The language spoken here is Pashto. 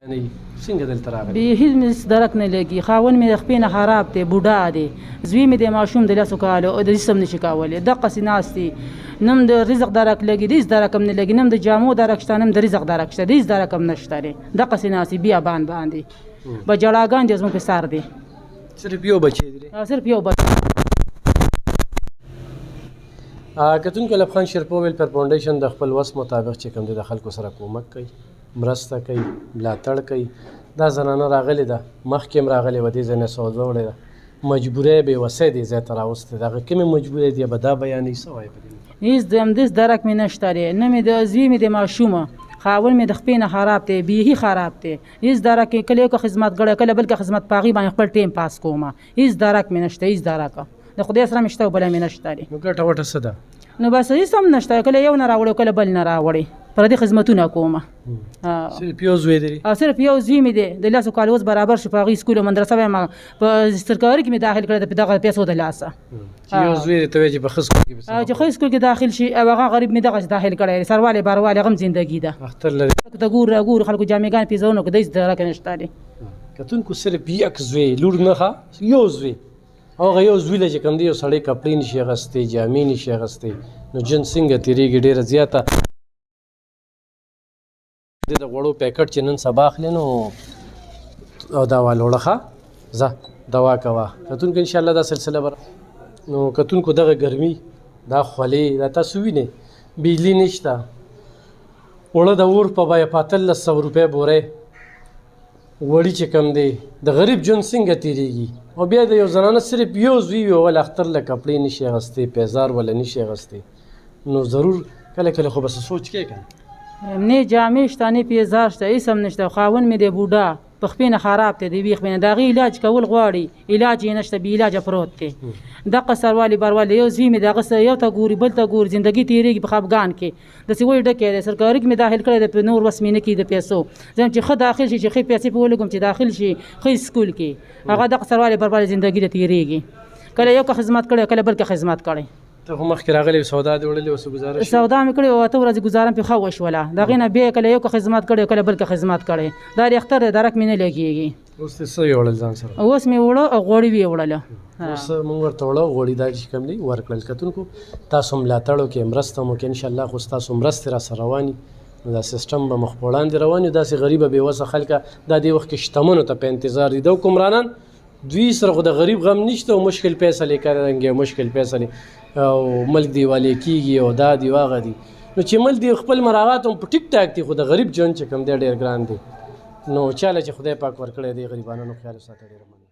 څنګه دلته راغلی؟ بیخي مې درک نه لګي. خاوند مې د خپې نه خراب دی، بوډا دی. زوی مې د ماشوم د لسو کالو د جسم نشي کولی، دقسې ناست دی. نه م د رزق درک لګي، د هېڅ درک هم نه لګي، نه م د جامو درک شته، نه م د رزق درک شته، د هېڅ درک هم نشته دی. دقسې ناست دی بیابان باندې به جړاګان دي زموږ په سر دی. صرف یو بچی دی؟ صرف یو بچی. کتونکو ایوب خان شیرپور ویلفیر فاونډیشن د خپل وس مطابق چې کوم دی د خلکو سره کومک کوي، مرسته کوي، ملاتړ کوي. دا زنانه راغلې ده، مخکې هم راغلې وه، دې ځای نه سودا وړې ده، مجبوری بې وسۍ دې ځای ته راوستې ده. هغه کومې مجبورۍ دي به دا بیانوي؟ څه وایي په دې؟ هېڅ د همدېس درک مې نشته دی، نه مې د زوی مې د ماشومه، خاوند مې د خپې نه خراب دی، بیخي خراب دی. هېڅ درک یې کله یو که خدمتګړی، کله بل که خدمت په هغې باندې خپل ټیم پاس کومه. هېڅ درک مې نشته، هېڅ درک د خدای سره مې شته او بله مې نشته دی. نو ګټه وټه څه ده؟ نو بس هېڅ هم نشته، کله یو نه راوړی کله بل نه راوړی، پردي خدمتونه کومه. صرف یو زوی دی؟ صرف یو زوی مې دی، د لسو کالو اوس برابر شو، په هغې سکول او مدرسه به یې په سرکاري کې مې داخل کړی د دغه پیسو د لاسه. چې یو زوی دی ته وایې چې په ښه سکول کې چې ښه سکول کې داخل شي، او هغه غریب مې دغسې داخل کړی دی، سروالی باروالی هغه هم زندګي ده. اختر لري د ګور راګور خلکو جامېګان پیزونه کړو، د هېڅ درک نشته دی. کتونکو صرف یک زوی، لور نه ښه، یو زوی. او هغه یو زوی له چې کوم دی یو سړی کپړې نشي اخیستی، جامې نشي اخیستی، نو جن څنګه تېرېږي ډېره زیاته. د غوړو پیکټ چې نن سبا اخلي نو او دا والوړه ښه ځه دوا کوه. کتونکو انشاءالله دا سلسله به نو کتونکو دغه ګرمي، دا خولې، دا تاسو وینئ بجلي نشته، اوړه د اور په بیه په 1800 روپۍ بورۍ، وړي چې کوم دی د غریب ژوند څنګه تېرېږي. او بیا د یو زنانه صرف یو زوی وي، ول اختر له کپړې نشي اخیستی، پیزار وله نشي اخیستی، نو ضرور کله کله خو بس سوچ کې کنه نه جامې شته نه پیزار شته، هېڅ هم نشته. خاوند مې دی بوډا، په خپې نه خراب دی، د ویښ نه د هغې علاج کول غواړي، علاج یې نشته، بې علاجه پروت دی. دغه سروالي بروالی یو زوی مې د هغه یو ته ګوري بل ته ګوري، زندګي تېرېږي په خفګان کې. داسې وایي ډکې دی، سرکاري کې مې داخل کړی دی، په نور وس مې نه کېږي د پیسو. زه چې ښه داخل شي، چې ښې پیسې پې ولګوم، چې داخل شي ښه سکول کې، هغه دغه سروالي بروالی زندګي ته تېرېږي. کله یو که خدمت کړی، کله بل که خدمت کړی. ته خو مخکې راغلی سودا دې وړلې اوس ګزاره شوې؟ سودا مې کړې وه، 8 ورځې ګزاره مې ښه وشوله. د هغې نه بیا کله یو که خدمت کړی، کله بل که خدمت کړی. دا د اختر دی، درک مې نه لګېږي. اوس دې څه یوړل ځان سره؟ اوس مې وړه او غوړي ویې وړله. اوس موږ ورته وړه غوړي دا چې کوم دی ورکړل. کتونکو تاسو ملاتړ وکړئ، مرسته مو وکړئ، انشاءالله خو ستاسو مرستې راسره رواني، نو دا سیسټم به مخ په وړاندې روان وي. داسې غریبه بېوسه خلکه دا دې وخت کې شتمنو ته په انتظار دي. د حکمرانان دوی سره خو د غریب غم نشته، او مشکل فیصلې کړنګې او مشکل فیصلې او ملک دیوالې کېږي او دا دی واغه دي. نو چې ملک دی خپل مراعات هم په ټیک ټاک دي، خو د غریب ژوند چې کوم دی ډېر ګران دی. نو چاله چې خدای پاک ورکړی دی غریبانو خیال ساته ډېره مننه.